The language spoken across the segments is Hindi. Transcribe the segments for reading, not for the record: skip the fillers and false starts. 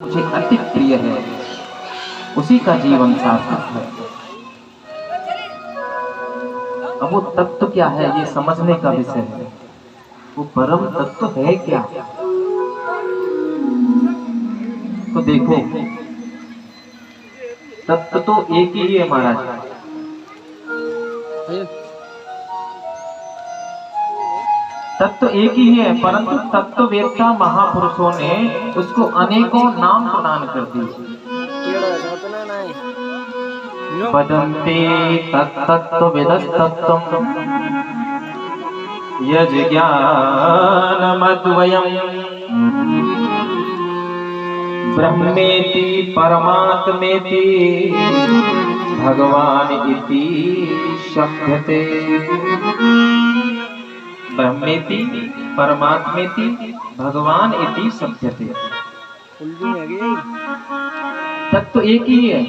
मुझे अति प्रिय है, उसी का जीवन सार्थक है। अब वो तत्व क्या है ये समझने का विषय है। वो परम तत्व है क्या? तो देखो, तत्व तो एक ही है महाराज। तत्व एक ही है, परंतु तत्ववेत्ता महापुरुषों ने उसको अनेकों नाम प्रदान कर दिए। वदन्ते तत्तत्त्वविदस्तत्त्वम् यज्ज्ञानमद्वयम् ब्रह्मेति परमात्मेति भगवान इति शब्दते। ब्रह्मेति परमात्मेति भगवान इति शब्दते। तत्व एक ही है,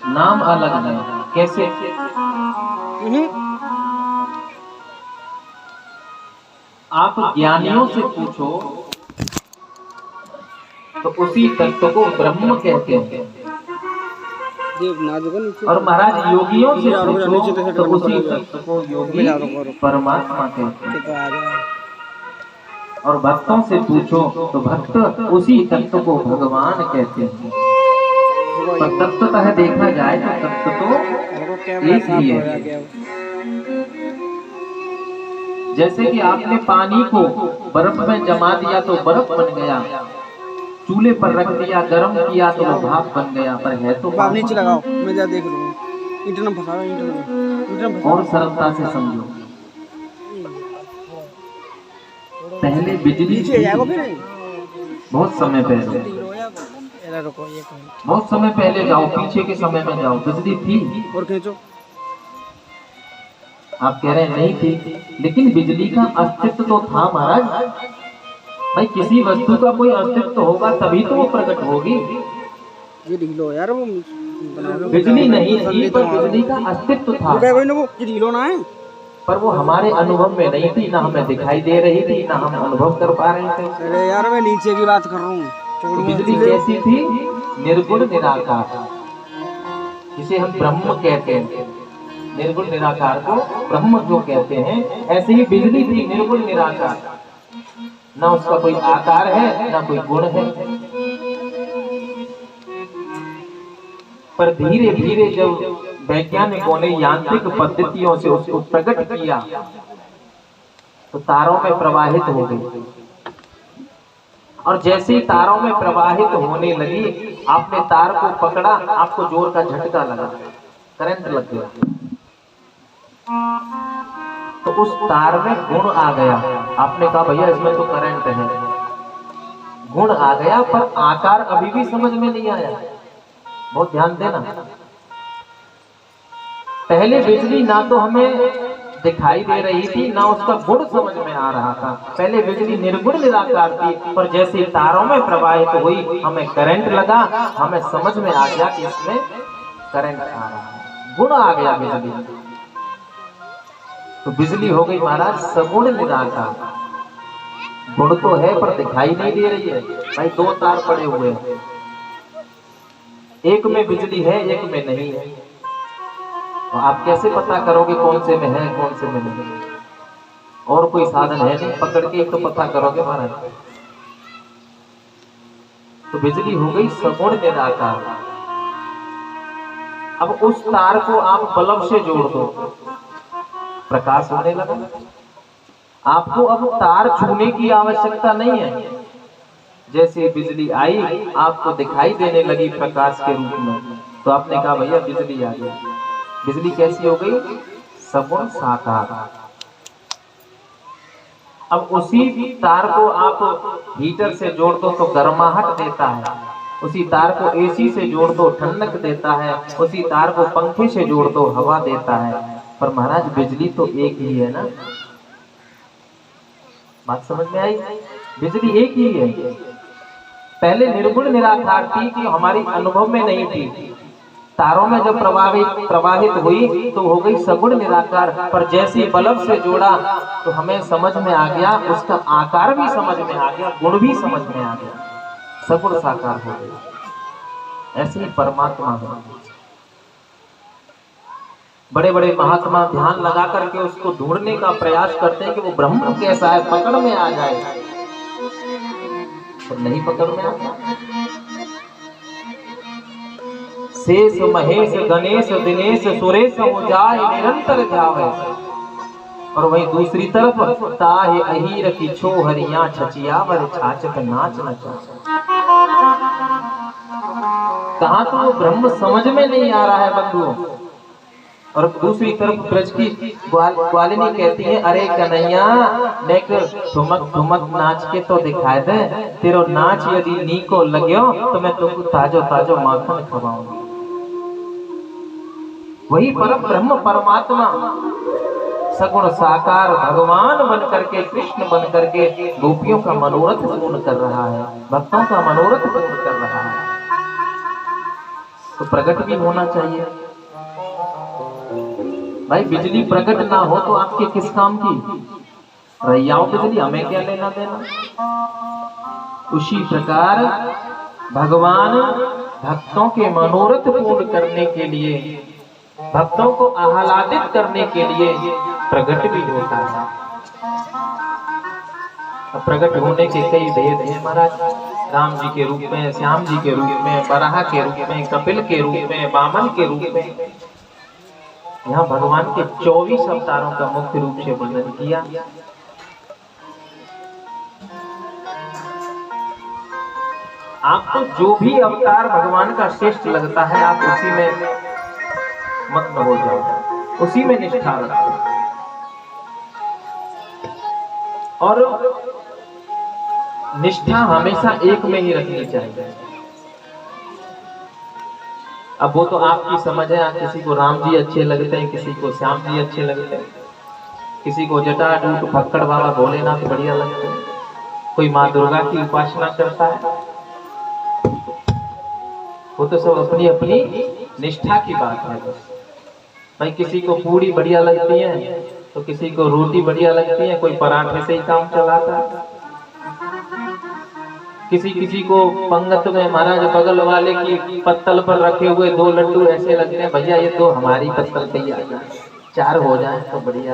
नाम अलग है। कैसे? आप ज्ञानियों से पूछो तो उसी तत्व को ब्रह्म कहते हैं, और महाराज योगियों से पूछो तो उसी तत्व को योगी परमात्मा कहते हैं, और भक्तों से पूछो तो भक्त उसी तत्व को भगवान कहते हैं। पर तत्वतः देखा जाए तो तत्व तो एक ही है। जैसे कि आपने पानी को बर्फ में जमा दिया तो बर्फ बन गया, चूल्हे पर रख दिया गर्म किया तो वो भाप बन गया, पर है तो नीचे लगाओ, मैं जा देख लूँ। इंटरनेट फंसा रहा है, इंटरनेट और सरलता से समझो। पहले बिजली बहुत समय पहले, बहुत समय पहले जाओ, पीछे के समय में जाओ, बिजली थी और खींचो। आप कह रहे हैं नहीं थी, लेकिन बिजली का अस्तित्व तो था महाराज। भाई किसी वस्तु का कोई अस्तित्व होगा तभी तो वो प्रकट होगी। ये ढीलो यार, वो बिजली नहीं थी पर बिजली का अस्तित्व था, वो ढीलो ना है, पर वो हमारे अनुभव में नहीं थी, ना हमें दिखाई दे रही थी, ना हम अनुभव कर पा रहे थे। अरे यार मैं नीचे की बात कर रहा हूँ। तो बिजली कैसी थी? निर्गुण निराकार, जिसे हम ब्रह्म कहते हैं। निर्गुण निराकार को ब्रह्म जो कहते हैं, ऐसे ही बिजली थी निर्गुण निराकार। ना उसका कोई आकार है ना कोई गुण है, पर धीरे धीरे जब वैज्ञानिकों ने यांत्रिक पद्धतियों से उसको प्रकट किया तो तारों में प्रवाहित हो गई, और जैसे ही तारों में प्रवाहित होने लगी, आपने तार को पकड़ा, आपको जोर का झटका लगा, करंट लग गया, तो उस तार में गुण आ गया। आपने कहा भैया इसमें तो करंट है, गुण आ गया, पर आकार अभी भी समझ में नहीं आया। बहुत ध्यान देना। पहले बिजली ना तो हमें दिखाई दे रही थी, ना उसका गुण समझ में आ रहा था। पहले बिजली निर्गुण निराकार थी, पर जैसे तारों में प्रवाहित हुई, हमें करंट लगा, हमें समझ में आ गया कि इसमें करंट आ रहा है, गुण आ गया बिजली। तो बिजली हो गई महाराज सगुण निराकार। गुण तो है पर दिखाई नहीं दे रही है। भाई दो तार पड़े हुए हैं, एक में बिजली है एक में नहीं है, तो आप कैसे पता करोगे कौन से में है कौन से में नहीं? और कोई साधन है नहीं, पकड़ के एक तो पता करोगे महाराज। तो बिजली हो गई सगुण निराकार। अब उस तार को आप बल्ब से जोड़ दो, प्रकाश होने लगा। आपको अब तार छूने की आवश्यकता नहीं है, जैसे बिजली आई आपको दिखाई देने लगी प्रकाश के रूप में, तो आपने कहा भैया बिजली आ गई। बिजली कैसी हो गई? सगुण साकार। अब उसी तार को आप हीटर से जोड़ दो तो गर्माहट देता है, उसी तार को एसी से जोड़ दो ठंडक देता है, उसी तार को पंखे से जोड़ दो हवा देता है, पर महाराज बिजली तो एक ही है ना। बात समझ में आई? बिजली एक ही है। पहले निर्गुण निराकार थी कि हमारी अनुभव में नहीं थी, तारों में जब प्रवाहित हुई तो हो गई सगुण निराकार, पर जैसे बल्ब से जोड़ा तो हमें समझ में आ गया, उसका आकार भी समझ में आ गया, गुण भी समझ में आ गया। सगुण साकार हो गया। ऐसे ही परमात्मा है। बड़े बड़े महात्मा ध्यान लगा करके उसको ढूंढने का प्रयास करते हैं कि वो ब्रह्म कैसा है, पकड़ में आ जाए, तो नहीं पकड़ में आता। शेष महेश गणेश दिनेश सुरेश हो जाए निरंतर ध्यावे। और वहीं दूसरी तरफ ताहे अहीर की छो हरिया छचियावर छाछत नाच नचा। कहां तो वो ब्रह्म समझ में नहीं आ रहा है बंधुओं। और दूसरी तरफ ब्रज की ग्वालिनी कहती है, अरे कन्हैया देख ठुमक ठुमक नाच के तो दिखाए दे, तेरो नाच यदि नी को लग्यो तो मैं तुमको ताजो ताजो माखन खवाऊंगी। वही परम ब्रह्म परमात्मा सगुण साकार भगवान बन करके, कृष्ण बन करके गोपियों का मनोरथ पूर्ण कर रहा है, भक्तों का मनोरथ पूर्ण कर रहा है। तो प्रकट भी होना चाहिए भाई। बिजली प्रकट ना हो तो आपके किस काम की? रैयाओ बिजली, हमें क्या लेना देना। उसी प्रकार भगवान भक्तों के मनोरथ पूर्ण करने के लिए, भक्तों को आह्लादित करने के लिए प्रकट भी होता है। प्रकट होने के कई भेद हैं महाराज। राम जी के रूप में, श्याम जी के रूप में, बराह के रूप में, कपिल के रूप में, वामन के रूप में। यहाँ भगवान के 24 अवतारों का मुख्य रूप से वर्णन किया। आपको जो भी अवतार भगवान का श्रेष्ठ लगता है, आप उसी में मग्न हो जाओ, उसी में निष्ठा रखो। और निष्ठा हमेशा एक में ही रखनी चाहिए। अब वो तो आपकी समझ है, किसी को राम जी अच्छे लगते हैं, किसी को श्याम जी अच्छे लगते हैं, किसी को जटाजूट फक्कड़ बाबा भोलेनाथ बढ़िया लगते हैं, कोई माँ दुर्गा की उपासना करता है। वो तो सब अपनी अपनी निष्ठा की बात है। भाई किसी को पूड़ी बढ़िया लगती है तो किसी को रोटी बढ़िया लगती है, कोई पराठे से ही काम चलाता है। किसी को पंगत में महाराज बगल वाले की पत्तल पर रखे हुए 2 लड्डू ऐसे लगते हैं, भैया ये तो हमारी पत्तल पे ही आ जाए, 4 हो जाए तो बढ़िया।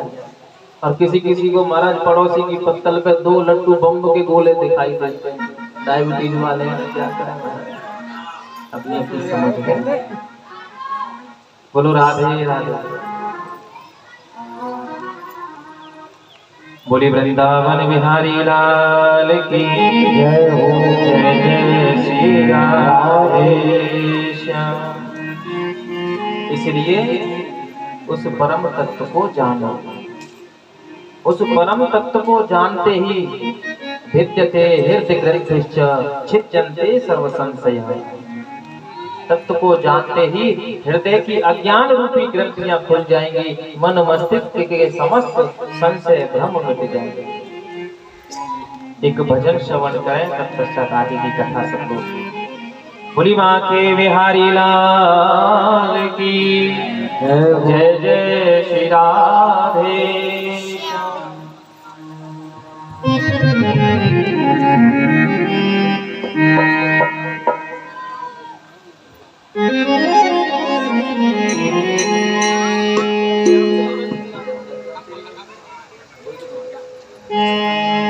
और किसी को महाराज पड़ोसी की पत्तल पे 2 लड्डू बम के गोले दिखाई देते हैं। डायबिटीज वाले क्या करें, अपनी अपनी समझ है। बोलो राधे राधे। बोली वृंदावन बिहारी लाल की जय हो। जय जय श्री राधे श्याम। इसलिए उस परम तत्व को जानो। उस परम तत्व को जानते ही भिद्यते हृदय ग्रंथिश्च छिद्यन्ते सर्व संशय। तत्व को जानते ही हृदय की अज्ञान रूपी ग्रंथियां खुल जाएंगी, मन मस्तिष्क के समस्त संशय भ्रम मिट जाएंगे। एक भजन श्रवण करें, तत्पश्चात आगे की कथा सब लोग। बोली माँ के बिहारी लाल की जय जय श्री राधे।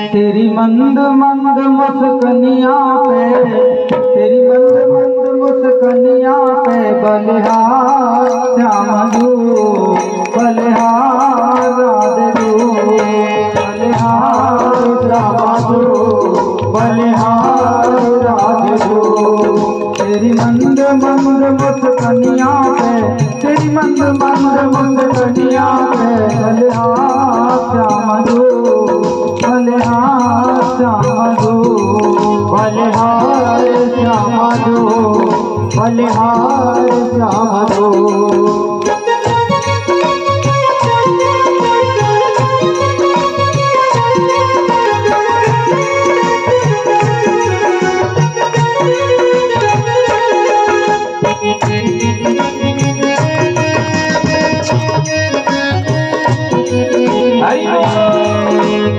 तेरी मंद मंद मुस्कनिया पे, तेरी मंद मंद मुस्कनिया पे बलिहार श्याम दू, बलिहार राधे दू, बलिहार श्याम दू, बलिहार राधे दू। तेरी मंद मंद मुस्कनिया पे, तेरी मंद मंद मुस्कनिया पे बलिहार श्याम दू, बलिहार श्याम दू, बलिहार श्याम दू, बलिहार श्याम दू।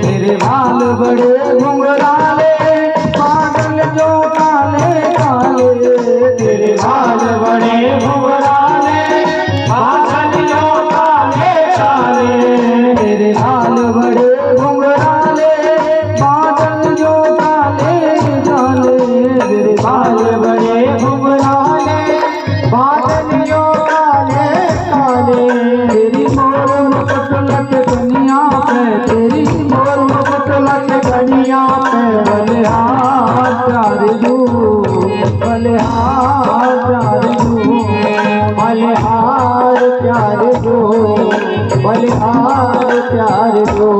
तेरे बाल बड़े घुंघराले, बादल जो काले बलिहार प्यार दो, बलिहार प्यार दो, बलिहार प्यार दो।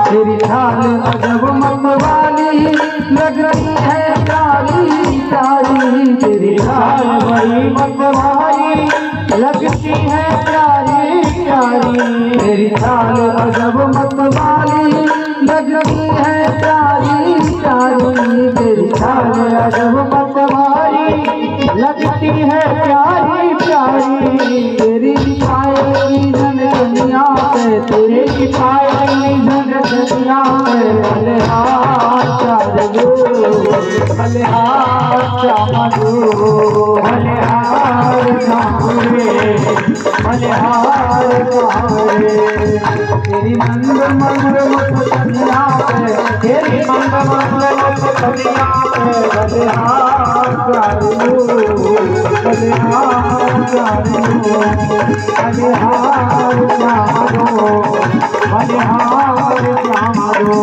तेरी चाल अजब मतवाली लगती है प्यारी प्यारी, तेरी चाल बड़ी मतवाली लगती है प्यारी प्यारी, तेरी चाल अजब मतवाली लगती है प्यारी प्यारी, तेरी चाल अजब मतवाली लगती है प्यारी प्यारी। तेरी पायली जन दुनिया पे, तेरी पायली जन दुनिया पे, बलिहार प्यार दो, बलिहार प्यार दो, बलिहार कांवरे, बलिहार कांवरे। तेरी मंद मंद मुस्कानिया पे, तेरी मंद मंद मुस्कानिया पे, बलिहार प्यार दो, बलिहार प्यार दो, बलिहार प्यार दो, बलिहार प्यार दो।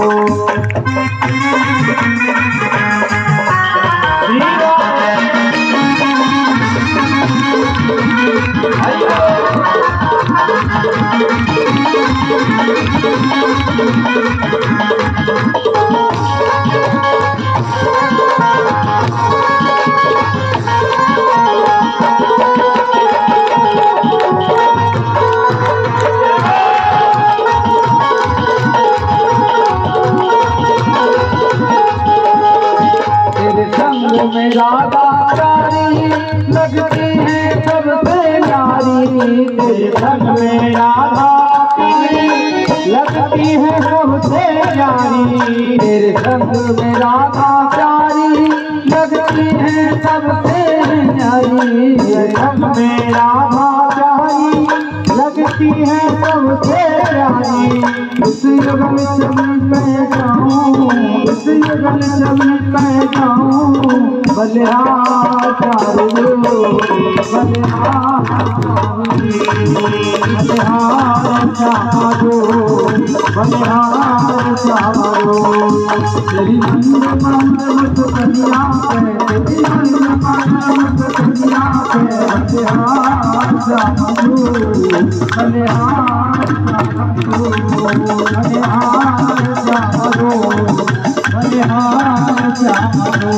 में राधा प्यारी लगती है सबसे न्यारी, तेरे संग में राधा प्यारी लगती है सबसे न्यारी, तेरे संग में राधा प्यारी लगती है सबसे न्यारी, तेरे संग में राधा प्यारी लगती है सबसे प्यारी। उस युगल चल पे जाऊं, उस युगल चल पे जाऊं, बलिहार प्यार दो, बलिहार प्यार दो, बलिहार प्यार दो। तेरी मंद मंद मुस्कानिया पे, तेरी मंद मंद मुस्कानिया पे, बलिहार प्यार दो, बलिहार प्यार दो, बलिहार प्यार दो, बलिहार प्यार दो।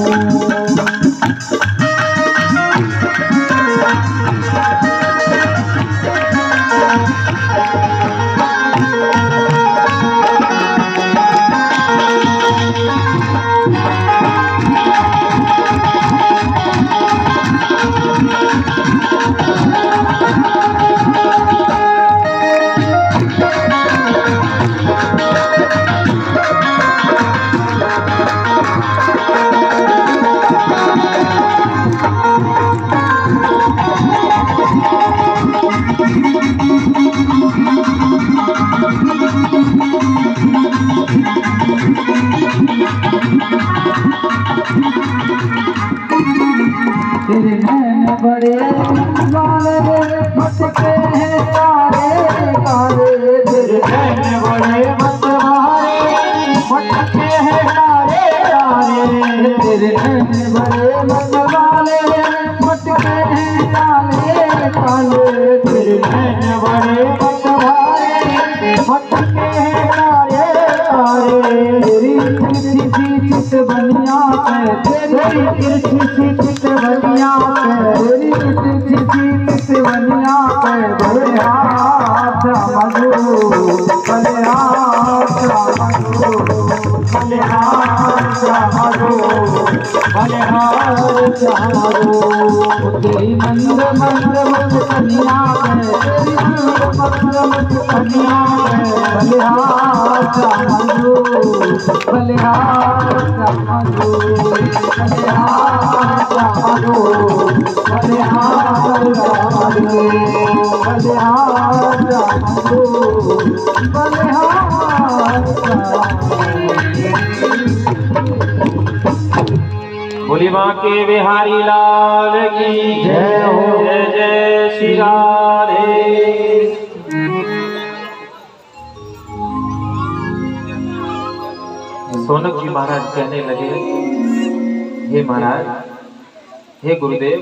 तेरे नैन बड़े काले मटके हैं काले काले, तेरे नैन बड़े मतवारे मटके हैं काले काले, तेरे नैन बड़े मतवाले मटके हैं काले काले, तेरे नैन बड़े मतवारे मटके हैं काले काले। तेरी तिरछी चित बनिया पे, तेरी तिरछी चित बनिया पे, तेरी तिरछी चित बनिया पे, बलिहार प्यार दो, बलिहार प्यार दो, बलिहार प्यार दो, बलिहार चारो तेरी मंद मंद मत कन्या पे तेरी मंद मंद मत कन्या पे बलिहार चारो बलिहार चारो बलिहार चारो बलिहार चारो बलिहार चारो बलिहार बोली माँ के बिहारी लाल की जय हो। जय जय श्री राधे। सोनक जी महाराज कहने लगे, हे महाराज, हे गुरुदेव,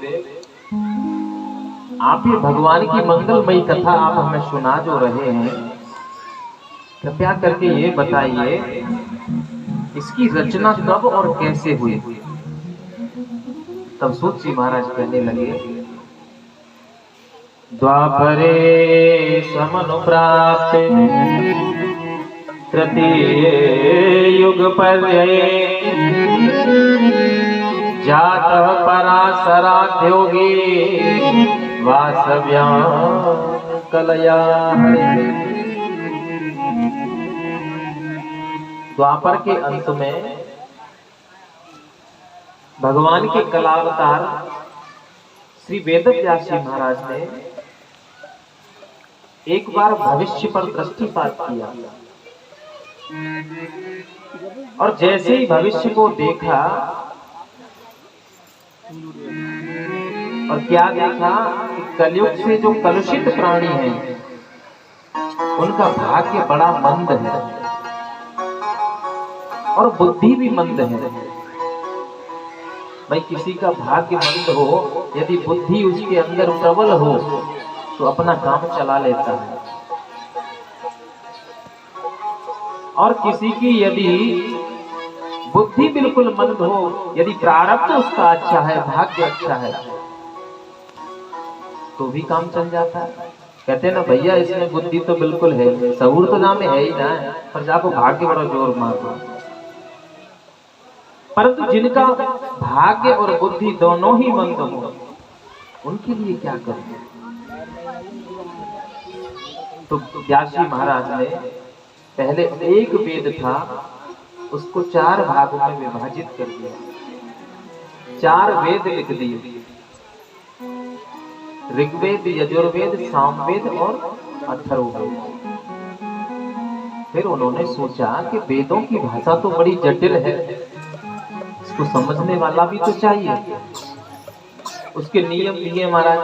आप ये भगवान की मंगलमयी कथा आप हमें सुना जो रहे हैं, कृपया करके ये बताइए इसकी रचना कब और कैसे हुई। तब सूत जी महाराज कहने लगे, द्वापरे समनु प्राप्त तृतीय युग पर्यये जातः पराशराध्योगे वासव्यां कलया हरे। द्वापर के अंत में भगवान के कलावतार श्री वेदव्यास जी महाराज ने एक बार भविष्य पर दृष्टिपात किया और जैसे ही भविष्य को देखा और क्या देखा कि कलयुग से जो कलुषित प्राणी हैं उनका भाग्य बड़ा मंद है और बुद्धि भी मंद है। भाई किसी का भाग्य मंद हो, यदि बुद्धि उसके अंदर प्रबल हो तो अपना काम चला लेता है, और किसी की यदि बुद्धि बिल्कुल मंद हो, यदि प्रारब्ध उसका अच्छा है, भाग्य अच्छा है, तो भी काम चल जाता है। कहते हैं ना भैया इसमें बुद्धि तो बिल्कुल है, सहूर तो नाम में है ही ना, पर जाको भाग्य बड़ा जोर मारो। परंतु जिनका भाग्य और बुद्धि दोनों ही मंद हो, उनके लिए क्या करें। तो व्यास जी महाराज ने पहले एक वेद था उसको 4 भागों में विभाजित कर दिया, 4 वेद लिख दिए, ऋग्वेद, यजुर्वेद, सामवेद और अथर्ववेद। फिर उन्होंने सोचा कि वेदों की भाषा तो बड़ी जटिल है, इसको समझने वाला भी तो चाहिए। उसके नियम दिए महाराज,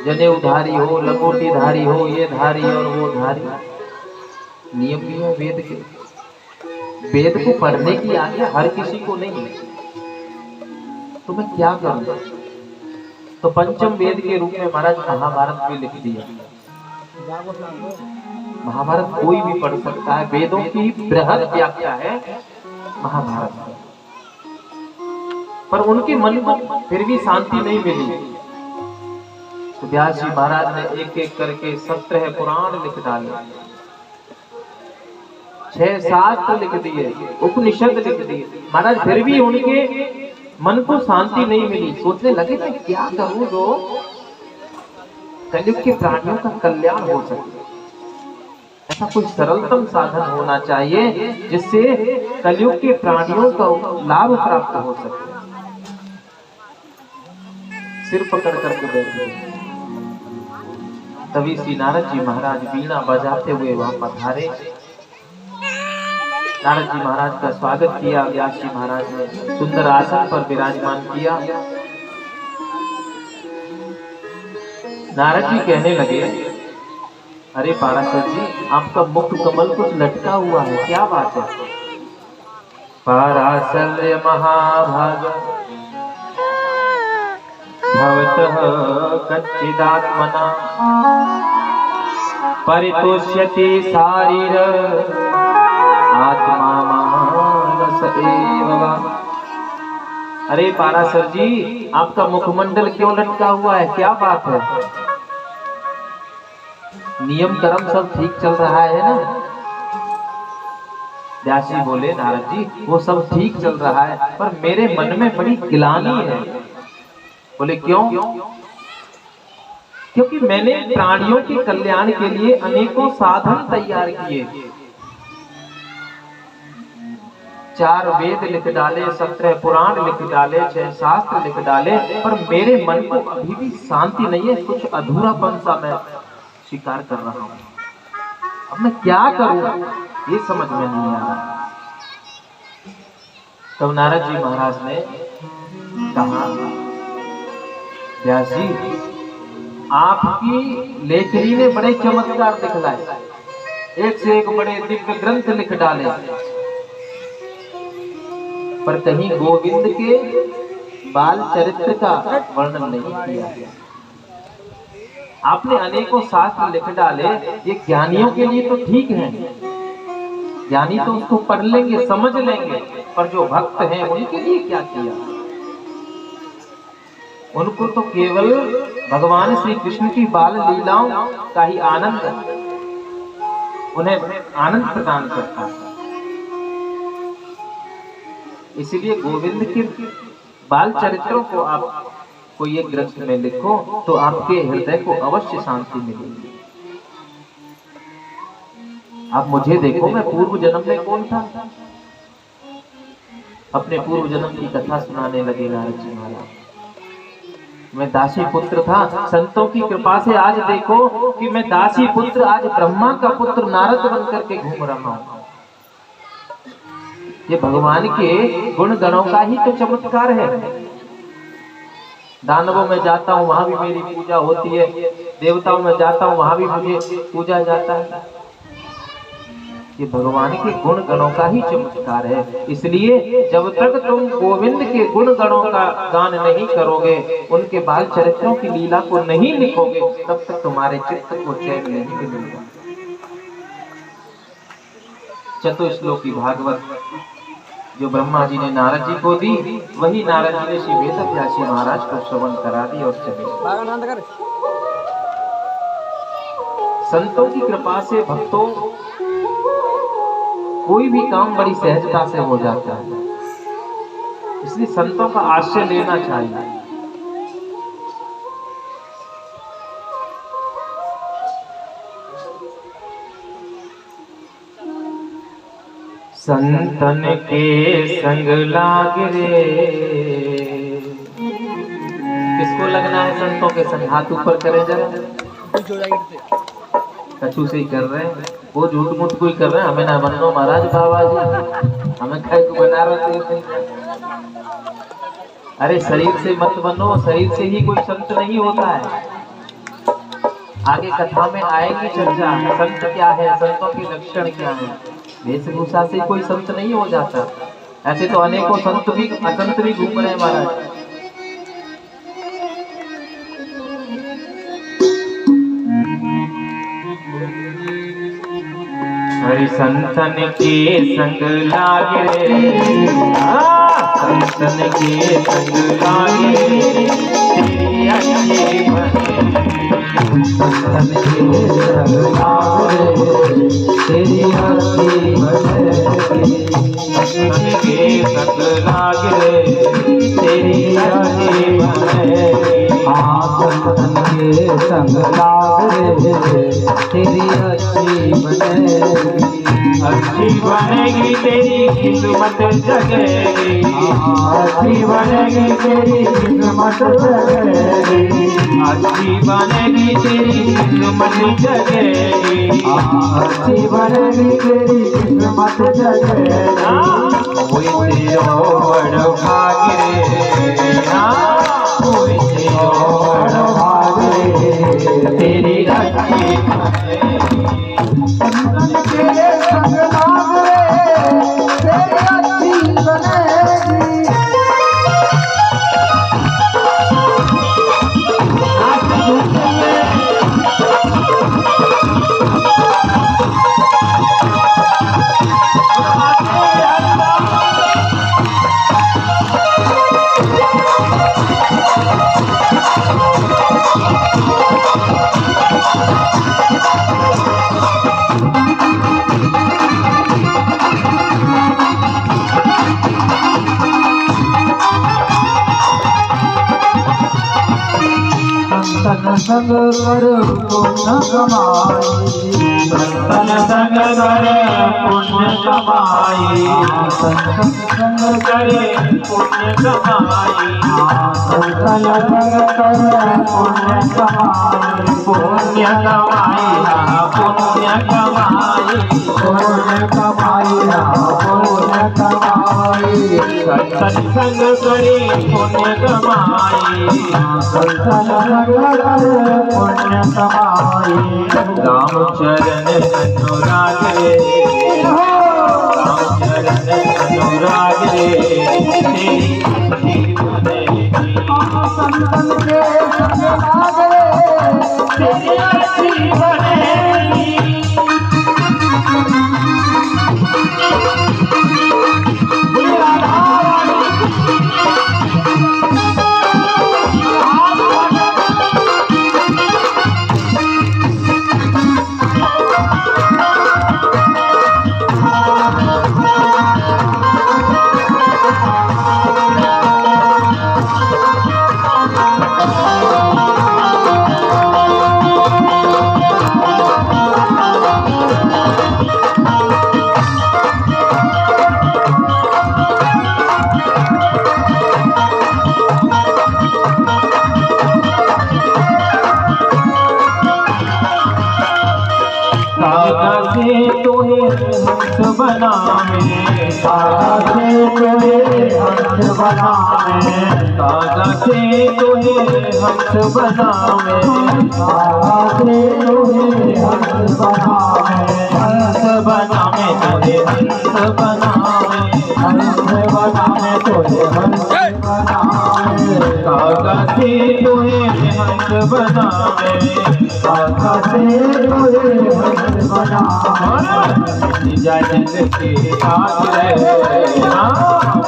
जनेऊधारी हो, लंगोटी धारी हो, ये धारी और वो धारी, नियम भी है वेद के। वेद को पढ़ने की आज्ञा हर किसी को नहीं है, तो मैं क्या करूं। तो पंचम वेद के रूप में महाराज महाभारत भी लिख दिया। महाभारत कोई भी पढ़ सकता है, वेदों की बृहद व्याख्या है महाभारत। पर उनके मन को फिर भी शांति नहीं मिली, तो व्यास जी महाराज ने एक एक करके 17 पुराण लिख डाले, 6-7 लिख दिए, उपनिषद लिख दिए। महाराज फिर भी उनके मन को शांति नहीं मिली। सोचने लगे मैं क्या करूं जो कलयुग के प्राणियों का कल्याण हो सके। ऐसा कोई सरलतम साधन होना चाहिए जिससे कलयुग के प्राणियों का लाभ प्राप्त हो सके। सिर पकड़ करके बैठे। तभी श्री नारद जी महाराज वीणा बजाते हुए वहां पधारे। नारद जी महाराज का स्वागत किया। व्यास जी महाराज ने सुंदर आसन पर विराजमान किया। नारद जी कहने लगे, अरे पाराशर जी, आपका मुख कमल कुछ लटका हुआ है, क्या बात है। पाराशर्य महाभाग भवतः कच्चिदात्मना परितोष्यति शारीर आत्मा मानस एव वा। अरे पाराशर जी, आपका मुखमंडल क्यों लटका हुआ है, क्या बात है। नियम कर्म सब ठीक चल रहा है ना। व्यास जी बोले नारद जी वो सब ठीक चल रहा है, पर मेरे मन में बड़ी गिलानी है। बोले क्यों? क्योंकि मैंने प्राणियों के कल्याण के लिए अनेकों साधन तैयार किए, 4 वेद लिख डाले, 17 पुराण लिख डाले, 6 शास्त्र लिख डाले, पर मेरे मन को अभी भी शांति नहीं है। कुछ अधूरापन सा मैं स्वीकार कर रहा हूं। अब मैं क्या करूं ये समझ में नहीं आ रहा। तब नारद जी महाराज ने कहा, व्यास जी आपकी लेखनी ने बड़े चमत्कार दिखलाए, एक से एक बड़े दिव्य ग्रंथ लिख डाले, पर कहीं गोविंद के बाल चरित्र का वर्णन नहीं किया। आपने अनेकों शास्त्र लिख डाले, ये ज्ञानियों के लिए तो ठीक है, ज्ञानी तो उसको पढ़ लेंगे, समझ लेंगे, पर जो भक्त हैं उनके लिए क्या किया? उनको तो केवल भगवान श्री कृष्ण की बाल लीलाओं का ही आनंद उन्हें आनंद प्रदान करता है। इसलिए गोविंद के बाल चरित्रों को आप कोई एक ग्रंथ में लिखो तो आपके हृदय को अवश्य शांति मिलेगी। आप मुझे देखो, मैं पूर्व जन्म में कौन था? अपने पूर्व जन्म की कथा सुनाने लगे नारद जी महाराज। मैं दासी पुत्र था, संतों की कृपा से आज देखो कि मैं दासी पुत्र, आज ब्रह्मा का पुत्र नारद बन करके घूम रहा हूं। ये भगवान के गुण गणों का ही तो चमत्कार है। दानवों में जाता हूँ वहां भी मेरी पूजा होती है, देवताओं में जाता हूँ वहां भी मुझे पूजा जाता है। ये भगवान के गुण गणों का ही चमत्कार है। इसलिए जब तक तुम गोविंद के गुण गणों का गान नहीं करोगे, उनके बाल चरित्रों की लीला को नहीं लिखोगे, तब तक तुम्हारे चित्त को चैन नहीं मिलेगा। चतुश्लोकी भागवत जो ब्रह्मा जी ने नारद जी को दी, वही नारद जी ने श्री वेदव्यास जी महाराज को श्रवण करा दी और चले। संतों की कृपा से भक्तों कोई भी काम बड़ी सहजता से हो जाता है, इसलिए संतों का आश्रय लेना चाहिए। संतन के संग लाग रे, किसको लगना है संतों के संग? हाथ ऊपर करें जरा। कछु से ही कर रहे हैं, वो झूठ मूठ कोई कर रहे हैं। हमें ना बनो महाराज बाबा जी, हमें खाए को बना रहे। अरे शरीर से मत बनो, शरीर से ही कोई संत नहीं होता है। आगे कथा में आएगी चर्चा, संत क्या है, संतों के लक्षण क्या है। वेशभूषा से कोई संत नहीं हो जाता। ऐसे तो अनेकों संत भी असंत भी घूम रहे हैं महाराज। हरि संतन के संग लागे, संतन के संग लागे, तेरी अच्छी बने। संतन के संग लागे, तेरी अच्छी बने। संतन के संग लागे, तेरी अच्छी बने। संतन के संग लागे, तेरी अच्छी बनेगी। अच्छी बनेगी तेरी किस्मत जगेगी, अच्छी बनेगी तेरी किस्मत जगेगी। अच्छी बनेगी तेरी किस्मत जगेगी, अच्छी बनेगी तेरी किस्मत जगेगी। कोई तेरो बड़ भाग रे, कोई तेरो बड़ भाग रे, तेरी अच्छी बनेगी। संतन के संग लाग रे, तेरी अच्छी बनेगी। संग कर पुण्य कमाई, संतन संग कर पुण्य कमाई, संतन संग करे पुण्य कमाई, संतन संग कर पुण्य कमाई, पुण्य कमाई पुण्य कमाई, पुण्य कमाई पुण्य कमाई, संतन संग करे पुण्य कमाई, संतन संग कर पुण्य कमाई। राम चरण अनुराग रे, राम चरण अनुराग रे, तेरी संतन के संग लाग रे, तेरी अच्छी बनेगी। हंस बनावे, सागा से तोहे हंस बनावे, सागा से तोहे हंस बनावे, सागा से तोहे हंस बनावे, हंस बनावे तोहे हंस बनावे, हंस बनावे तोहे हंस बनावे, सागा से तोहे हंस बनावे, सागा से तोहे हंस बनावे। जाए जग के आगे,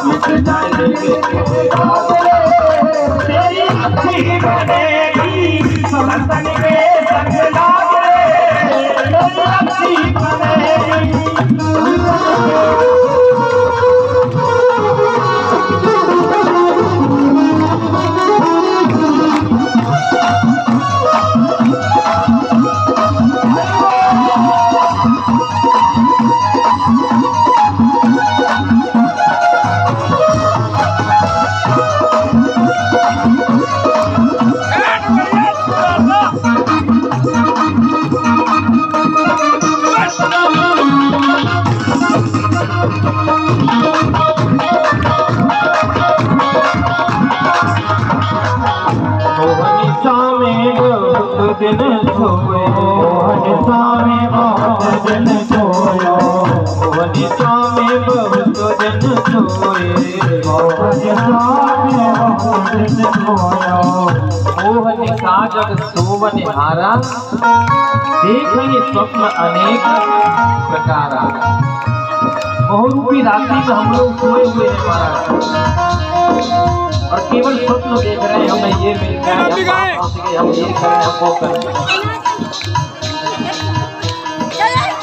मिट जाए जग के आगे, तेरी अच्छी बनेगी संतन के संग लाग रे, तेरी अच्छी बनेगी। दिन सोए, निशा में बहुत दिन सोयो, निशा में बहुत दिन सोए, निशा में बहुत दिन सोयो। मोह निशा जग सोवन हारा, देखे स्वप्न अनेक प्रकारा। बहुरूपी रात्रि में हम लोग सोए हुए हैं महाराज, और केवल स्वप्न देख रहे हैं, हमें ये मिल गया, हम ये करें, हम वो करें।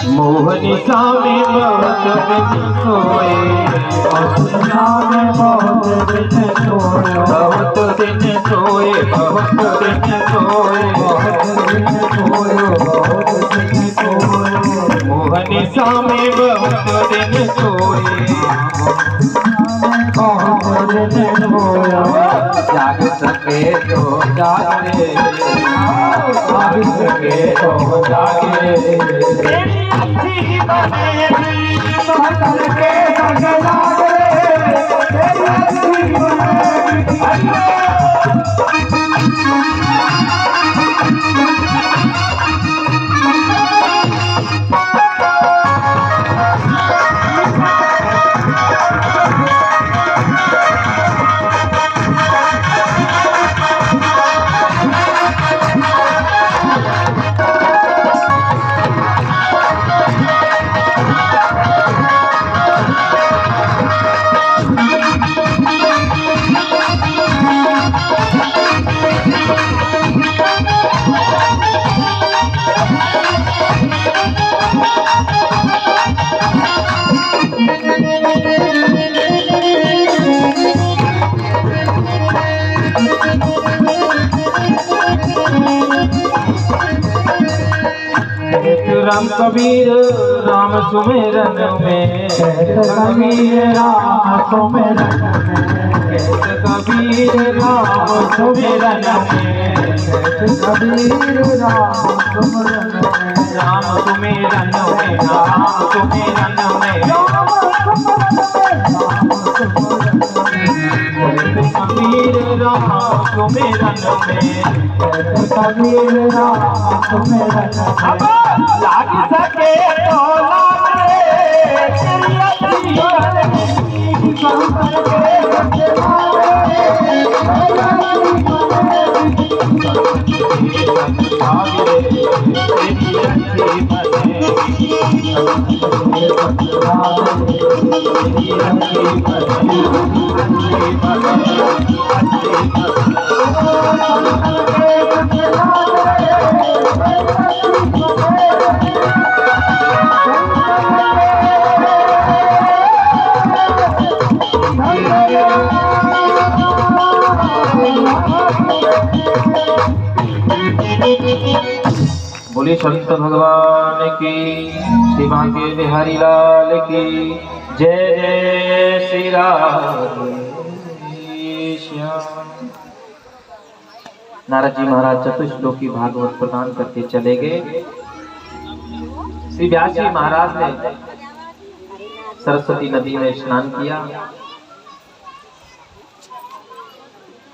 मोह निशा में बहुत दिन सोए, निशा में बहुत दिन सोयो, बहुत दिन सोए, बहुत दिन सोए, बहुत दिन सोयो, बहुत दिन सोयो। मोह निशा में बहुत दिन सोए, बहुत दिन सोयो। जाग सके तो जागे, जाग सके तो जागे, तेरी अच्छी बनेगी संतन के संग लाग रे, तेरी अच्छी बनेगी। कबीर राम सुमिरन में, कहत कबीर राम सुमिरन में, कहत कबीर राम सुमिरन में, कहत कबीर राम सुमिरन में, राम सुमिरन में, राम सुमिरन में, कबीर राम सुमिरन में, कबीर राम सुमिरन में। अब लाग सके तो लाग रे तेरी बोलिए शंकर भगवान की, शिवा के बिहारी लाल की जय। जय श्री राधे श्याम। नारद जी महाराज चतुश्लोकी भागवत प्रदान करके चले गए। श्री व्यास जी महाराज ने सरस्वती नदी में स्नान किया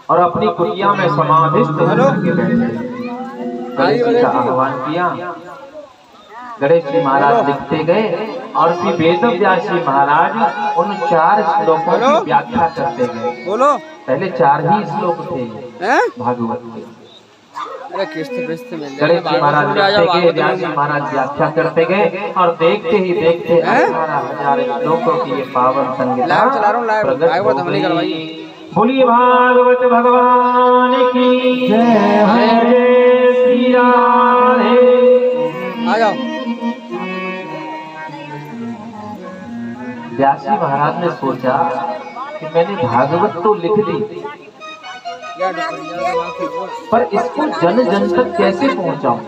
और अपनी कुटिया में समाधिस्थ होकर के बैठे, गणेश जी का आह्वान किया। गणेश जी महाराज लिखते गए और श्री वेद व्यास जी महाराज उन 4 श्लोकों की व्याख्या करते गए। बोलो, पहले 4 ही श्लोक थे भागवत के। गणेश जी महाराज लिखते गए, व्यास जी महाराज व्याख्या करते गए और देखते ही देखते 18,000 श्लोकों की ये पावन संगीता प्रकट हो गई। बोलिए भागवत भगवान की जय। जय श्री राधे। आ जाओ। व्यास जी महाराज ने सोचा कि मैंने भागवत तो लिख दी, पर इसको जन जन तक कैसे पहुंचाऊं?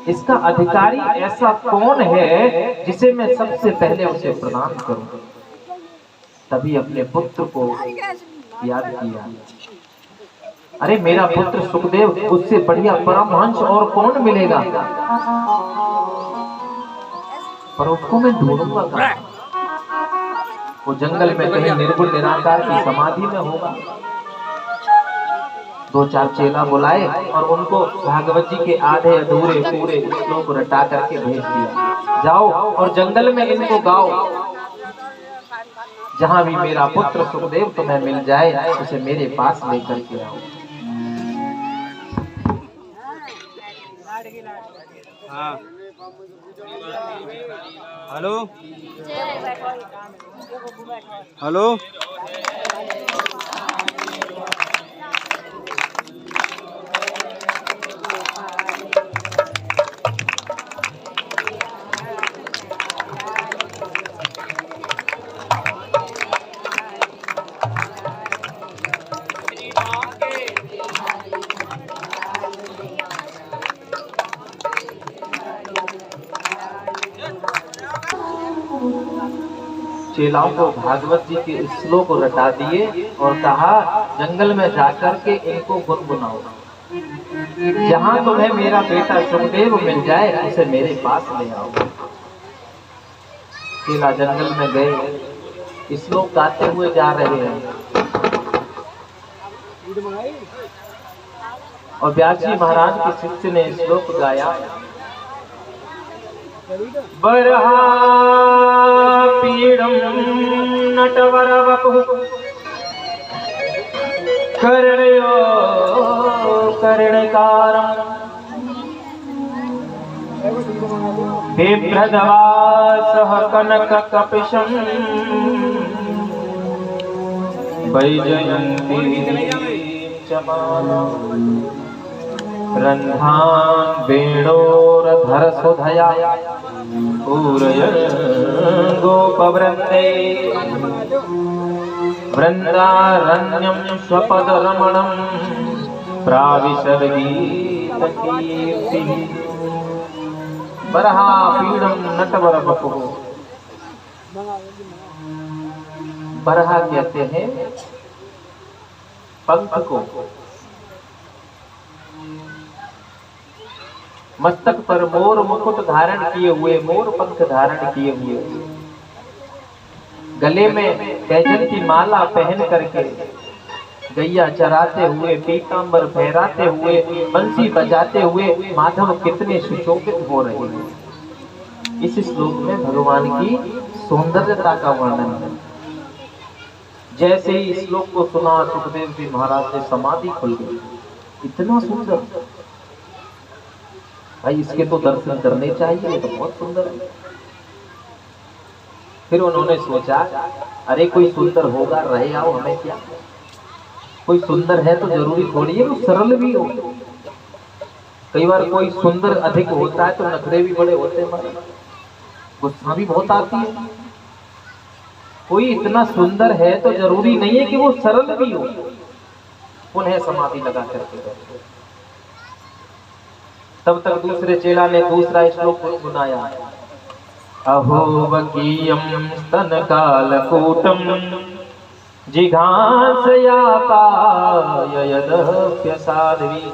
इसका अधिकारी ऐसा कौन है जिसे मैं सबसे पहले उसे प्रदान करूं? तभी अपने पुत्र को याद किया। अरे मेरा पुत्र सुखदेव, उससे बढ़िया परमहंस और कौन मिलेगा? पर उसको मैं ढूंढूंगा कहाँ? वो जंगल में कहीं निर्गुण निराकार की समाधि में होगा। 2-4 चेला बुलाए और उनको भागवत जी के आधे अधूरे पूरे श्लोक रटा करके भेज दिया। जाओ और जंगल में इनको गाओ। जहां भी मेरा पुत्र सुखदेव तुम्हें मिल जाए, उसे मेरे पास लेकर के आओ। Hello hello. चेलाओं को भागवत जी के श्लोक रटा दिए और कहा जंगल में जाकर के इनको गुनगुनाओ। जहां तुम्हें मेरा बेटा सुखदेव मिल जाए, उसे मेरे पास ले आओ। चेला जंगल में गए, श्लोक गाते हुए जा रहे हैं और व्यास जी महाराज के शिष्य ने श्लोक गाया। बरहा पीड़म नटवर वपुः कर्णयो कर्णकारम् बिभ्रदवासः कनककपिशम् वैजयन्ती च मालाम् रन्ध्रान् वेणोरधरसुधया पूरयन् गोपवृन्दै वृन्दारण्यं स्वपदरमणं प्राविशद्गीतकीर्तिः। बरहा पीड़म नटवर बपुः। बरहा कहते हैं पंख को। मस्तक पर मोर मुकुट धारण किए हुए, मोर पंख धारण किए हुए, गले में बैजन की माला पहन करके, गैया चराते हुए, पीतांबर फहराते हुए, बंसी बजाते हुए माधव कितने सुशोभित हो रहे हैं। इस श्लोक में भगवान की सौंदर्यता का वर्णन है। जैसे ही इस श्लोक को सुना सुखदेव जी महाराज से समाधि खुल गई। इतना सुंदर, भाई इसके तो दर्शन करने चाहिए, ये तो बहुत सुंदर है। फिर उन्होंने सोचा, अरे कोई सुंदर होगा, रहे आओ, हमें क्या, कोई सुंदर है तो जरूरी थोड़ी है वो सरल भी हो। कई बार कोई सुंदर अधिक होता है तो नखरे भी बड़े होते हैं, गुस्सा भी बहुत आती है। कोई इतना सुंदर है तो जरूरी नहीं है कि वो सरल भी हो। पुनः समाधि लगा करके बैठे। तब तक दूसरे चेला ने दूसरा श्लोक सुनाया। अहो वकीयम स्तन कालकूटम जिघांसयापाययदप्यसाध्वी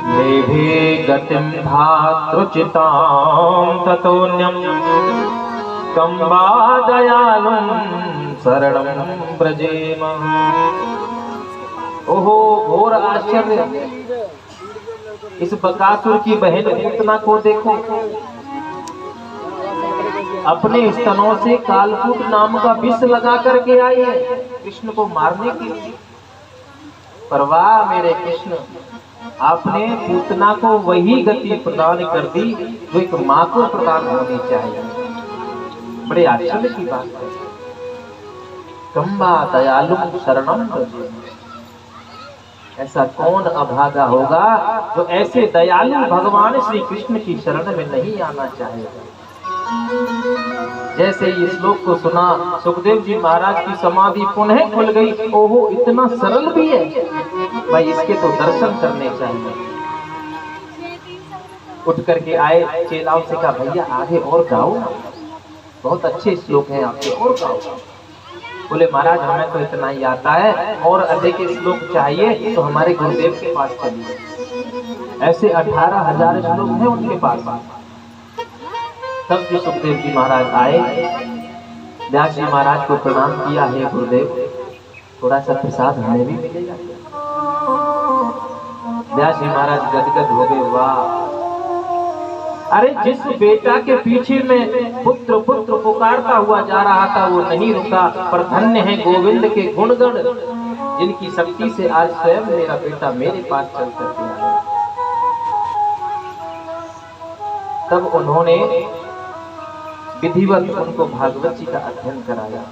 लेभे गतिं धातृचितां ततोऽन्यं कंबा दयालुं शरणं व्रजेम। ओहो घोर आश्चर्य, इस बकासुर की बहन पूतना को देखो, अपने स्तनों से कालकूट नाम का विष लगा करके आई है कृष्ण को मारने के लिए। पर वाह मेरे कृष्ण, आपने पूतना को वही गति प्रदान कर दी जो एक माँ को प्रदान होनी चाहिए। बड़े आश्चर्य की बात है। कंबा दयालु शरणम व्रजेम। ऐसा कौन अभागा होगा जो ऐसे दयालु भगवान श्री कृष्ण की शरण में नहीं आना चाहेगा। जैसे इस श्लोक को सुना सुखदेव जी महाराज की समाधि पुनः खुल गई। ओहो इतना सरल भी है, भाई इसके तो दर्शन करने चाहिए। उठ करके आए, चेलाओं से कहा भैया आगे और गाओ, बहुत अच्छे श्लोक हैं आपके, और गाओ। बोले महाराज हमें तो इतना ही आता है, और अधिक श्लोक चाहिए तो हमारे गुरुदेव के पास चलिए। ऐसे 18,000 श्लोक हैं उनके पास। तब जो सुखदेव जी महाराज आए, व्यास जी महाराज को प्रणाम किया, हे गुरुदेव थोड़ा सा प्रसाद हमें भी मिलेगा। व्यास जी महाराज गदगद हो गए। वाह, अरे जिस बेटा के पीछे में पुत्र पुत्र पुकारता हुआ जा रहा था वो नहीं रुका, पर धन्य है गोविंद के गुणगण जिनकी शक्ति से आज स्वयं मेरा बेटा मेरे पास चल करके आया। तब उन्होंने विधिवत उनको भागवत जी का अध्ययन कराया।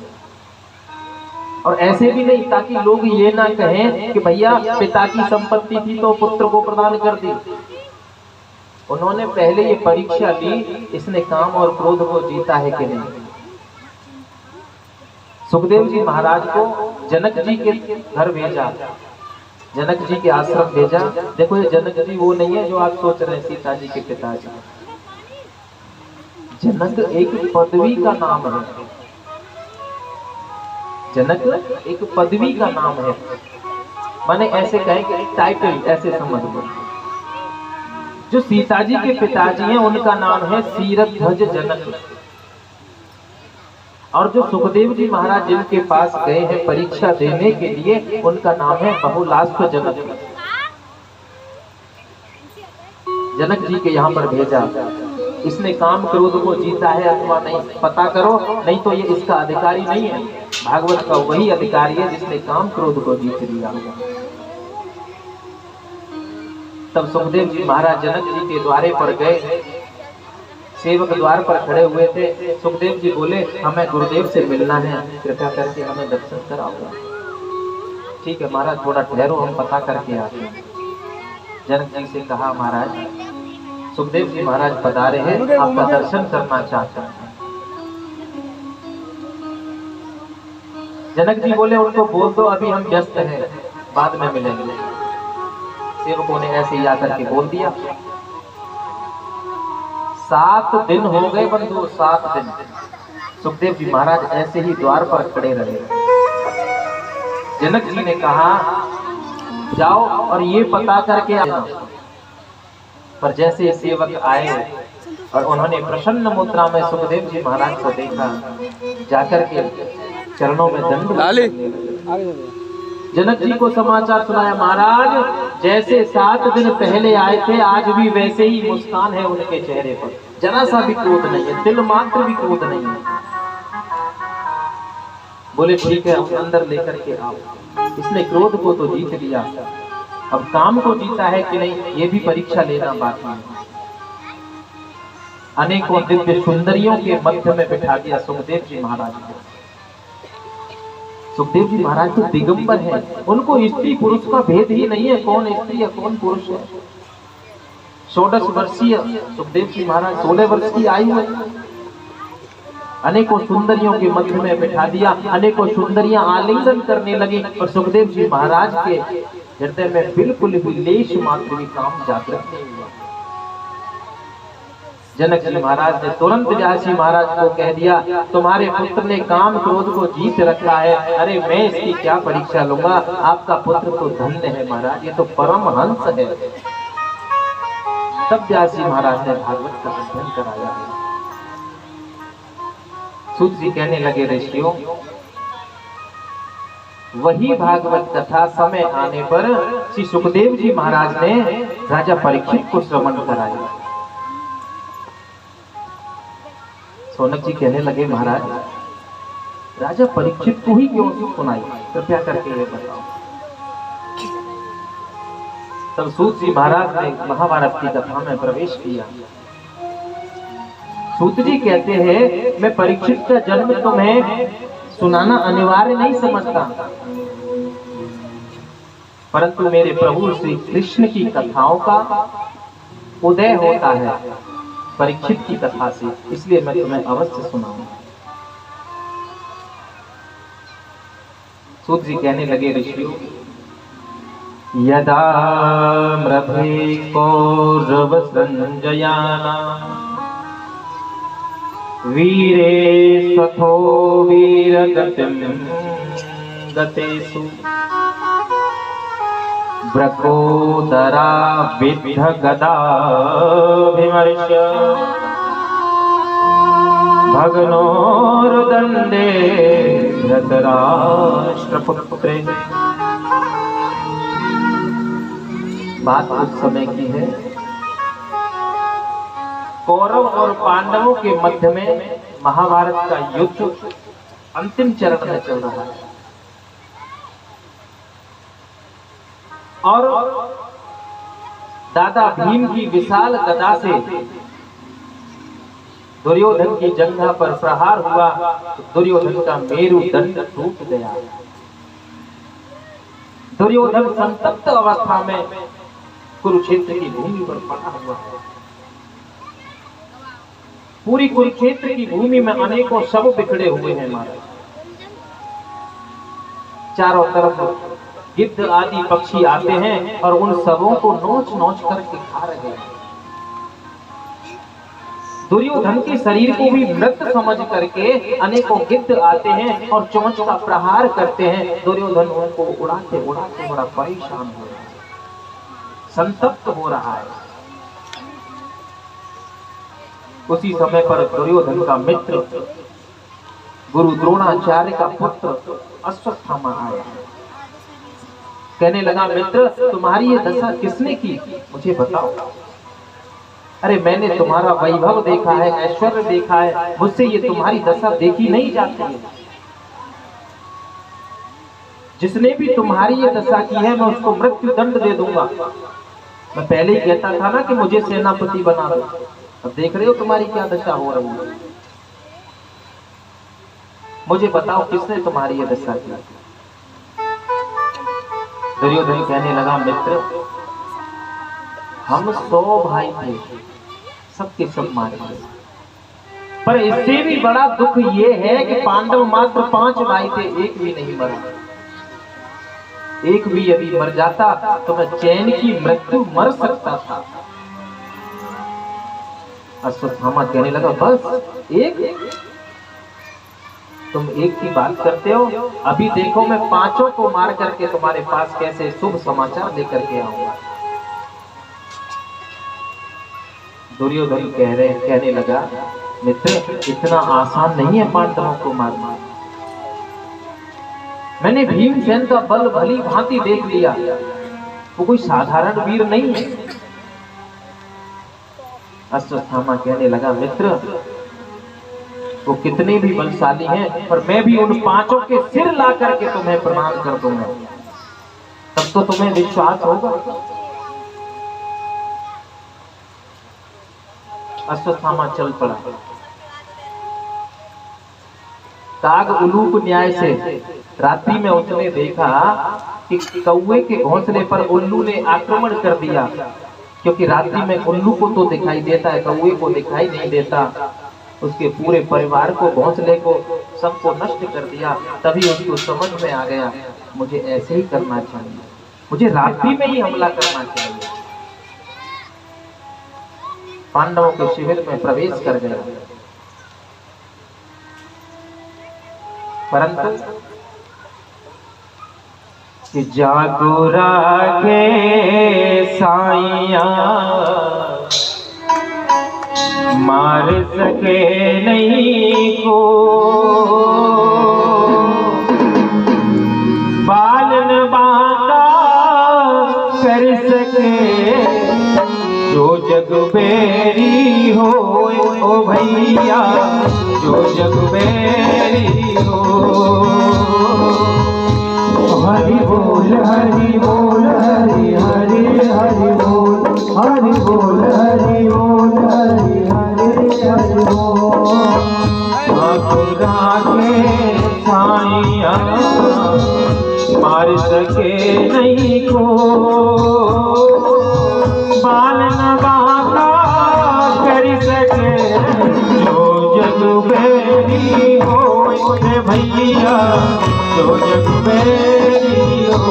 और ऐसे भी नहीं ताकि लोग ये ना कहें कि भैया पिता की संपत्ति थी तो पुत्र को प्रदान कर दी। उन्होंने पहले ये परीक्षा ली, इसने काम और क्रोध को जीता है कि नहीं। सुखदेव जी महाराज को जनक जी के घर भेजा, जनक जी के आश्रम भेजा। देखो ये जनक जी वो नहीं है जो आप सोच रहे हैं सीता जी के पिताजी। जनक एक पदवी का नाम है, जनक एक पदवी का नाम है, माने ऐसे कहें कि टाइटल, ऐसे समझ लो। जो सीता जी के पिताजी हैं उनका नाम है सीरध्वज जनक, और जो सुखदेव जी महाराज जिनके पास गए हैं परीक्षा देने के लिए उनका नाम है बहुलास्व जनक। जनक जी के यहाँ पर भेजा, इसने काम क्रोध को जीता है अथवा नहीं पता करो, नहीं तो ये इसका अधिकारी नहीं है। भागवत का वही अधिकारी है जिसने काम क्रोध को जीत लिया। तब सुखदेव जी महाराज जनक जी के द्वारे पर गए, सेवक द्वार पर खड़े हुए थे। सुखदेव जी बोले हमें गुरुदेव से मिलना है, कृपया करके हमें दर्शन कराओ। ठीक है महाराज थोड़ा ठहरो, हम पता करके आते हैं। जनक जी से कहा महाराज सुखदेव जी महाराज पधारे हैं, आपका दर्शन करना चाहते हैं। जनक जी बोले उनको बोल दो अभी हम व्यस्त हैं, बाद में मिलेंगे। सेवकों ने ऐसे ही आकर के बोल दिया। 7 दिन हो गए बंधु, 7 दिन सुखदेव जी महाराज ऐसे ही द्वार पर खड़े रहे। जनक जी ने कहा जाओ और ये पता करके आना। पर जैसे सेवक आए और उन्होंने प्रसन्न मुद्रा में सुखदेव जी महाराज को देखा, जाकर के चरणों में दंड डाले। जनक जी को समाचार सुनाया, महाराज जैसे 7 दिन पहले आए थे आज भी वैसे ही मुस्कान है उनके चेहरे पर, जरा सा भी क्रोध नहीं है, दिल मात्र भी क्रोध नहीं है। बोले ठीक है, हम अंदर लेकर के आओ। इसने क्रोध को तो जीत लिया, अब काम को जीता है कि नहीं ये भी परीक्षा लेना बाकी है। अनेकों दिव्य सुंदरियों के मध्य में बिठा दिया सुखदेव जी महाराज को। सुखदेव जी महाराज तो दिगंबर है, उनको स्त्री पुरुष का भेद ही नहीं है, कौन स्त्री है कौन पुरुष है। 16 वर्षीय सुखदेव जी महाराज 16 वर्ष की आयु है। अनेकों सुंदरियों के मध्य में बिठा दिया, अनेकों सुंदरियां आलिंगन करने लगी और सुखदेव जी महाराज के हृदय में बिल्कुल भी लेश मात्र भी काम जागृत नहीं हुआ। जनक जी महाराज ने तुरंत व्यास जी महाराज को कह दिया, तुम्हारे पुत्र ने काम क्रोध को जीत रखा है, अरे मैं इसकी क्या परीक्षा लूंगा, आपका पुत्र तो धन्य है महाराज, ये तो परम हंस है। तब व्यास जी महाराज ने भागवत का अध्ययन कराया। सूत जी कहने लगे, ऋषियों वही भागवत कथा समय आने पर श्री सुखदेव जी महाराज ने राजा परीक्षित को श्रवण कराया। सोनक जी कहने लगे, महाराज राजा परीक्षित को ही क्यों सुनाई, कृपया करके ये बताओ। तब सूत जी महाराज ने महाभारत की कथा में प्रवेश किया। सूत जी कहते हैं, मैं परीक्षित का जन्म तुम्हें सुनाना अनिवार्य नहीं समझता, परंतु मेरे प्रभु श्री कृष्ण की कथाओं का उदय होता है परीक्षित की कथा से, इसलिए मैं तुम्हें अवश्य सुनाऊंगा। सूत जी कहने लगे, ऋषियों यदा मृधे कौरव संजयाना वीरे सथो वीर गतिम गतेषु ब्रकोदरा विद्ध गदाभिमर्श भग्नोर्दण्डे धृतराष्ट्रपुत्रे। बात उस समय की है, कौरव और पांडवों के मध्य में महाभारत का युद्ध अंतिम चरण में चल रहा है और दादा भीम की विशाल गदा से दुर्योधन की जंघा पर प्रहार हुआ तो दुर्योधन का मेरुदंड टूट गया। दुर्योधन संतप्त अवस्था में कुरुक्षेत्र की भूमि पर पड़ा हुआ है। पूरी कुरुक्षेत्र की भूमि में अनेकों शव बिखरे हुए हैं महाराज। चारों तरफ गिद्ध आदि पक्षी आते हैं और उन सबों को नोच नोच करके खा रहे हैं। दुर्योधन के शरीर को भी मृत समझ करके अनेकों गिद्ध आते हैं और चोंच का प्रहार करते हैं। दुर्योधन उनको उड़ाते उड़ाते बड़ा परेशान हो रहा है, संतप्त हो रहा है। उसी समय पर दुर्योधन का मित्र गुरु द्रोणाचार्य का पुत्र अश्वत्थामा आया। कहने लगा, मित्र तुम्हारी ये दशा किसने की, मुझे बताओ। अरे मैंने तुम्हारा वैभव देखा है, ऐश्वर्य देखा है, मुझसे ये तुम्हारी दशा देखी नहीं जाती है। जिसने भी तुम्हारी ये दशा की है मैं उसको मृत्यु दंड दे दूंगा। मैं पहले ही कहता था ना कि मुझे सेनापति बना दो, अब देख रहे हो तुम्हारी क्या दशा हो रही है। मुझे बताओ किसने तुम्हारी ये दशा की। दुर्योधन कहने लगा, मित्र हम 100 भाई थे, सबके सब मारे गए, पर इससे भी बड़ा दुख ये है कि पांडव मात्र 5 भाई थे, एक भी नहीं मरा। एक भी यदि मर जाता तो मैं चैन की मृत्यु मर सकता था, अश्वत्थामा कहने लगा बस एक, तुम एक की बात करते हो, अभी देखो मैं पांचों को मार करके तुम्हारे पास कैसे शुभ समाचार लेकर के आऊंगा। दुर्योधन कहने लगा मित्र इतना आसान नहीं है पांडवों को मारना। मैंने भीमसेन का बल भली भांति देख लिया, वो कोई साधारण वीर नहीं है। अश्वत्थामा कहने लगा मित्र वो कितने भी बलशाली हैं, पर मैं भी उन पांचों के सिर ला करके तुम्हें प्रणाम कर दूंगा, तब तो तुम्हें विश्वास होगा। अश्वत्थामा चल पड़ा। काग उलूक न्याय से रात्रि में उसने देखा कि कौवे के घोंसले पर उल्लू ने आक्रमण कर दिया, क्योंकि रात्रि में उल्लू को तो दिखाई देता है, कौवे को दिखाई नहीं देता। उसके पूरे परिवार को, घोंसले को, सबको नष्ट कर दिया। तभी उसको समझ में आ गया मुझे ऐसे ही करना चाहिए, मुझे रात्रि में ही हमला करना चाहिए। पांडवों के शिविर में प्रवेश कर गया, परंतु जागो रागे साइया मार सके नहीं को, बालन बांका कर सके जो जग बेरी हो। ओ भैया जो जग बेरी हो। हरि बोल हरि बोल हरि हरि हरि बोल, हरि बोल हरि बोल हरि हरि हरि बोल। रागे साइया मार सके नहीं को, बालन बांका कर सके जो जग बेरी हो। भैया जो जग बेरी हो।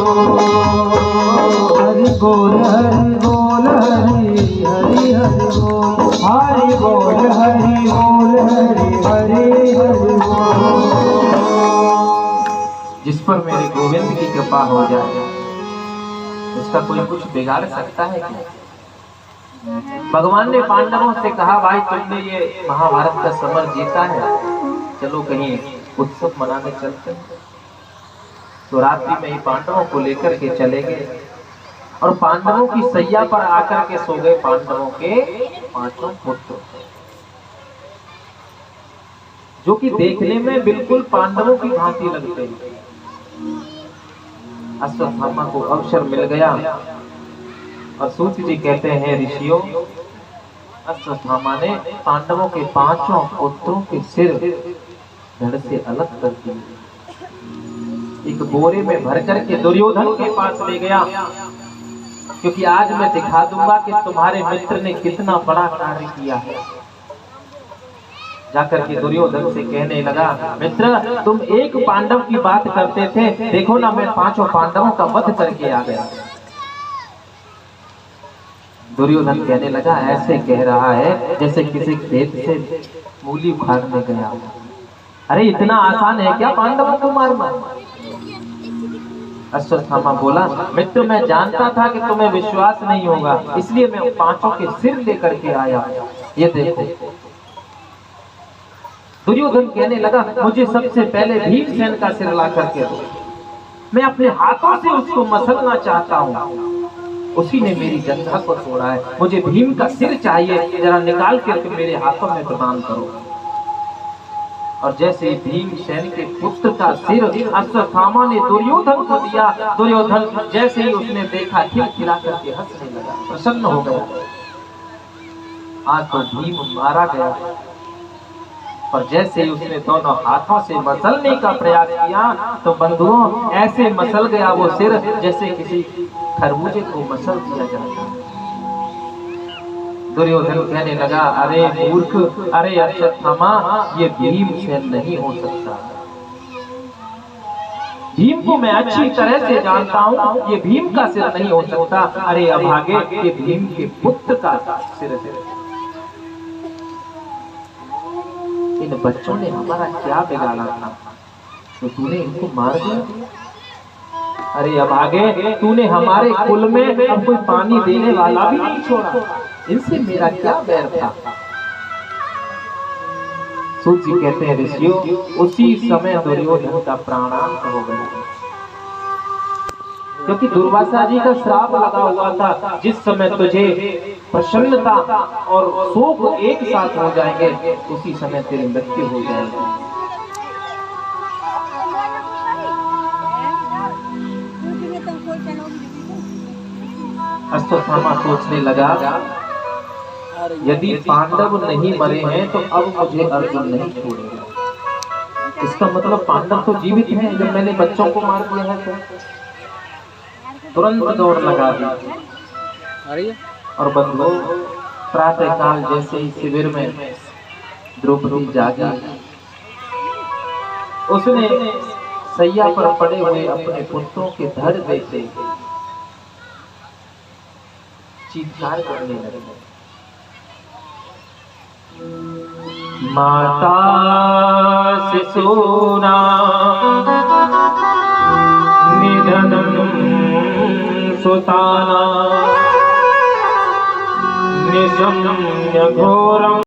हरि बोल हरि बोल हरि हरि हरि बोल, हरि बोल हरि बोल हरि हरि हरि बोल। जिस पर मेरे गोविंद की कृपा हो जाए उसका कोई कुछ बिगाड़ सकता है क्या? भगवान ने पांडवों से कहा भाई तुमने ये महाभारत का समर जीता है, चलो कहीं उत्सव मनाने चलते हैं। तो रात्रि में ही पांडवों को लेकर के चले गए और पांडवों की सैया पर आकर के सो गए पांडवों के पांचों पुत्र, जो कि देखने में बिल्कुल पांडवों की भांति लगते हैं। अश्वत्थामा को अवसर मिल गया और सूत जी कहते हैं ऋषियों, अश्वत्थामा ने पांडवों के पांचों पुत्रों के सिर धड़ से अलग कर दिए, एक बोरे में भर करके दुर्योधन के पास ले गया, क्योंकि आज मैं दिखा दूंगा कि तुम्हारे मित्र ने कितना बड़ा कार्य किया है। जाकर के दुर्योधन से कहने लगा मित्र तुम एक पांडव की बात करते थे, देखो ना मैं पांचों पांडवों का वध करके आ गया। दुर्योधन कहने लगा ऐसे कह रहा है जैसे किसी खेत से मूली उखाड़ने गया। अरे इतना आसान है क्या पांडवों को मारना? अश्वत्थामा बोला मित्र मैं जानता था कि तुम्हें विश्वास नहीं होगा, इसलिए मैं पांचों के सिर लेकर के आया। ये देखो। दुर्योधन कहने लगा मुझे सबसे पहले भीमसेन का सिर ला करके दो, मैं अपने हाथों से उसको मसलना चाहता हूँ, उसी ने मेरी जंघा को तोड़ा है, मुझे भीम का सिर चाहिए, जरा निकाल करके मेरे हाथों में प्रदान करो। और जैसे भीमसेन के पुत्र का सिर अश्वत्थामा ने दुर्योधन को दिया, दुर्योधन जैसे ही उसने देखा खिलखिला करके हंसने लगा, प्रसन्न हो गया। आज तो भीम मारा गया, और जैसे ही उसने दोनों हाथों से मसलने का प्रयास किया तो बंधुओं ऐसे मसल गया वो सिर जैसे किसी खरबूजे को मसल दिया जाता। दुर्योधन कहने लगा अरे मूर्ख, अरे अश्वत्थामा ये भीमसेन नहीं हो सकता, भीम को मैं अच्छी तरह से जानता हूँ, ये भीम का सिर नहीं हो सकता। अरे अभागे ये भीम के पुत्र का सिर है। इन बच्चों ने हमारा क्या बिगाड़ा था, तो तूने इनको मार दिया। अरे अब आगे तूने हमारे कुल में अब कोई पानी देने वाला भी नहीं छोड़ा, इनसे मेरा क्या बैर था। सूत जी कहते हैं ऋषियों, उसी समय दुर्योधन का प्राणांत हो गया, क्योंकि दुर्वासा जी का श्राप लगा हुआ था, जिस समय तुझे प्रसन्नता और शोक एक साथ हो जाएंगे उसी समय तेरी मृत्यु हो जाएगी। अश्वत्थामा सोचने लगा, यदि पांडव नहीं मरे हैं तो अब मुझे अर्जुन नहीं छोड़ेगा। इसका मतलब पांडव तो जीवित हैं जब मैंने बच्चों को मार दिया है। तो तुरंत दौड़ लगा दी। और बंधुओं, प्रातः काल जैसे ही शिविर में द्रौपदी जागी, उसने सैया पर पड़े हुए अपने पुत्रों के धड़ देते चीत्कार करने लगे। माता शिशूना निधनं सुताना निशम्य घोरम्